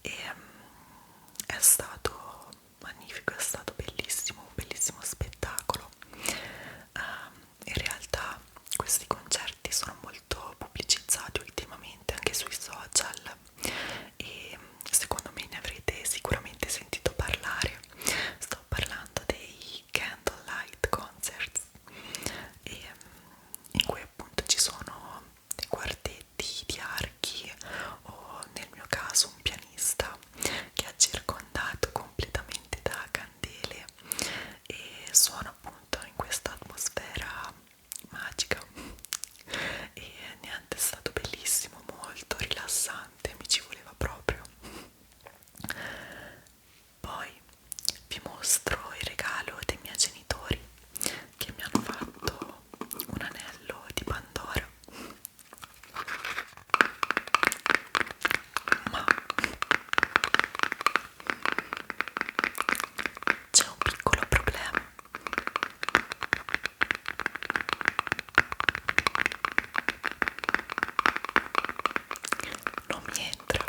e è stato magnifico, è stato bellissimo, un bellissimo spettacolo. In realtà questi concerti sono molto pubblicizzati ultimamente anche sui social e secondo me ne avrete sicuramente sentito parlare. Sto parlando dei Candlelight Concerts in cui appunto ci sono dei quartetti di archi o nel mio caso un pianista che è circondato completamente da candele e suona appunto in questa atmosfera magica e niente, è stato bellissimo, molto rilassante, mi ci voleva proprio. Poi vi mostro il regalo dei miei genitori che mi hanno fatto un anello di Pandora, ma c'è un piccolo problema, non mi entra.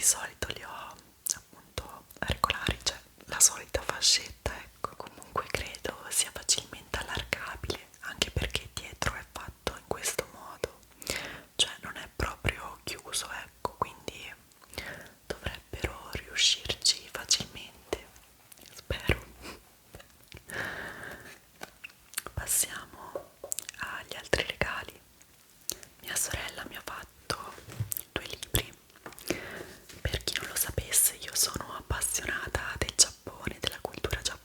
di solito li ho appunto regolari, cioè la solita fascetta, ecco. Comunque credo sia facilmente allargabile, anche perché dietro è fatto in questo modo, cioè non è proprio chiuso, ecco, quindi dovrebbero riuscirci facilmente, spero. Passiamo agli altri regali. Mia sorella mi ha fatto 2 libri. Per chi non lo sapesse, io sono appassionata del Giappone, della cultura giapponese,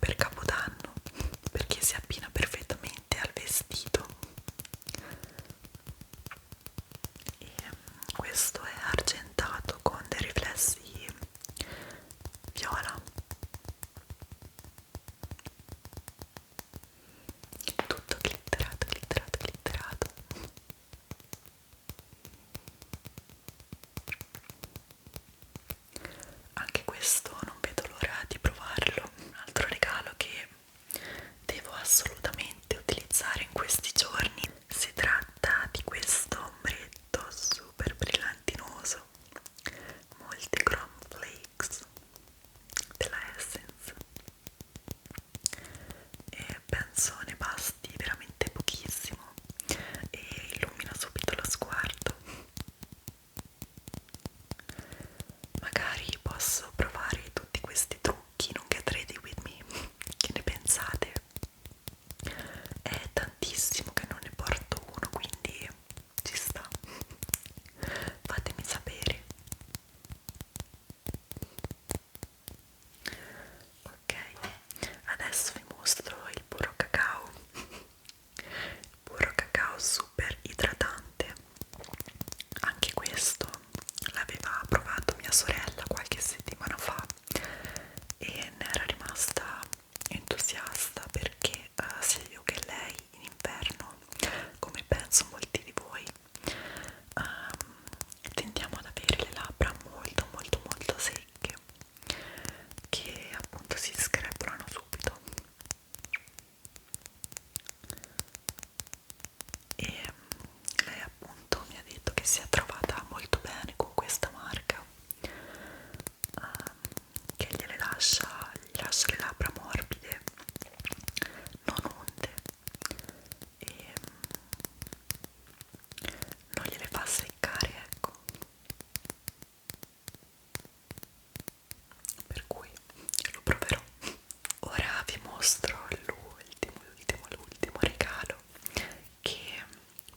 per Capodanno perché si abbina perfettamente al vestito. E questo è argentato con dei riflessi viola, tutto glitterato, glitterato, glitterato. Anche questo non vedo l'ora di provarlo. Un altro regalo che devo assolutamente utilizzare in questi giorni, si tratta di questo ombretto super brillantinoso Multichrome Flakes della Essence, e penso ne basti veramente pochissimo e illumina subito lo sguardo. Magari posso provare tutti questi trucchi in un Get Ready With Me, che ne pensate? È tantissimo che non ne porto uno, quindi ci sta. Fatemi sapere. Ok, adesso vi mostro il burro cacao. Burro cacao super idratante. Anche questo l'aveva provato mia sorella qualche settimana fa e ne era rimasta entusiasta perché sia io che lei in inverno, come penso molti di voi, tendiamo ad avere le labbra molto molto molto secche che appunto si screpolano subito. E lei appunto mi ha detto che si è trovata molto bene con questa marca, che gli lascia le labbra morbide, non unte, e non gliele fa seccare, ecco, per cui lo proverò. Ora vi mostro l'ultimo regalo che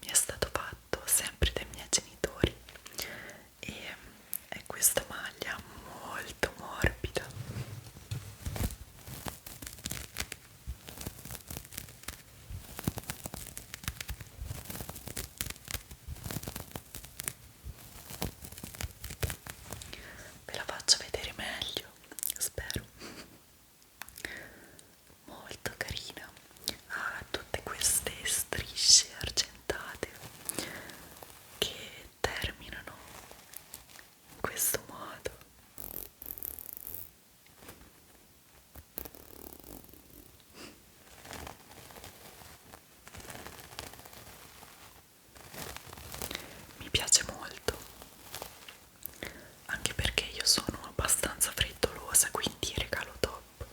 mi è stato fatto sempre dai miei genitori, e è questa maglia molto morbida. Ve la faccio vedere meglio, spero. Molto carina, ha tutte queste strisce argentate che terminano in questo modo. Mi piace molto, anche perché io sono abbastanza frettolosa, quindi regalo top.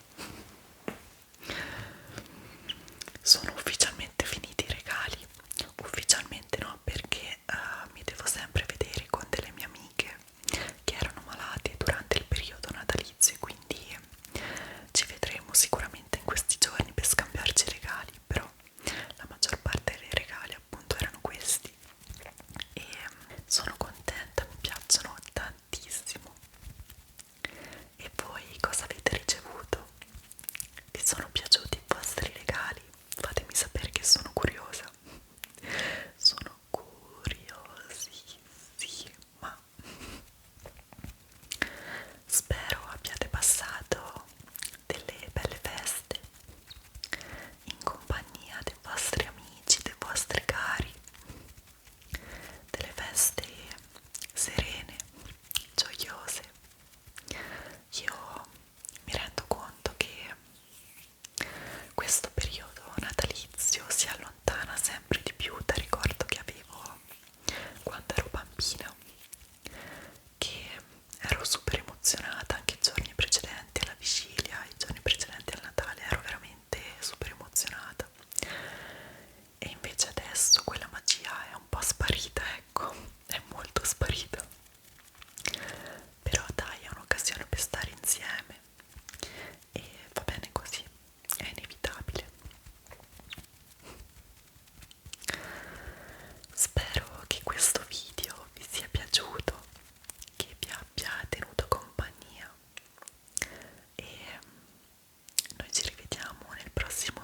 Sono ufficialmente finiti i regali, ufficialmente no, perché mi devo sempre vedere con delle mie amiche che erano malate durante il periodo natalizio, quindi ci vedremo sicuramente in questi giorni per scambiarci i regali, però la maggior parte dei regali appunto erano questi e sono contenta, mi piacciono tantissimo. E voi cosa avete ricevuto? Vi sono piaciuti i vostri regali? Fatemi sapere che sono curiosa. Sono curiosissima. Spero abbiate passato delle belle feste in compagnia dei vostri amici, dei vostri cari, delle feste serene, gioiose. Io mi rendo conto che questo periodo natalizio si allontana sempre di più dal ricordo che avevo quando ero bambina, che ero super emozionata anche i giorni precedenti alla vigilia, i giorni precedenti al Natale ero veramente super emozionata, e invece adesso quella magia è un po' sparita, ecco, è molto sparita. Però dai, è un'occasione per stare insieme e va bene così, è inevitabile. massimo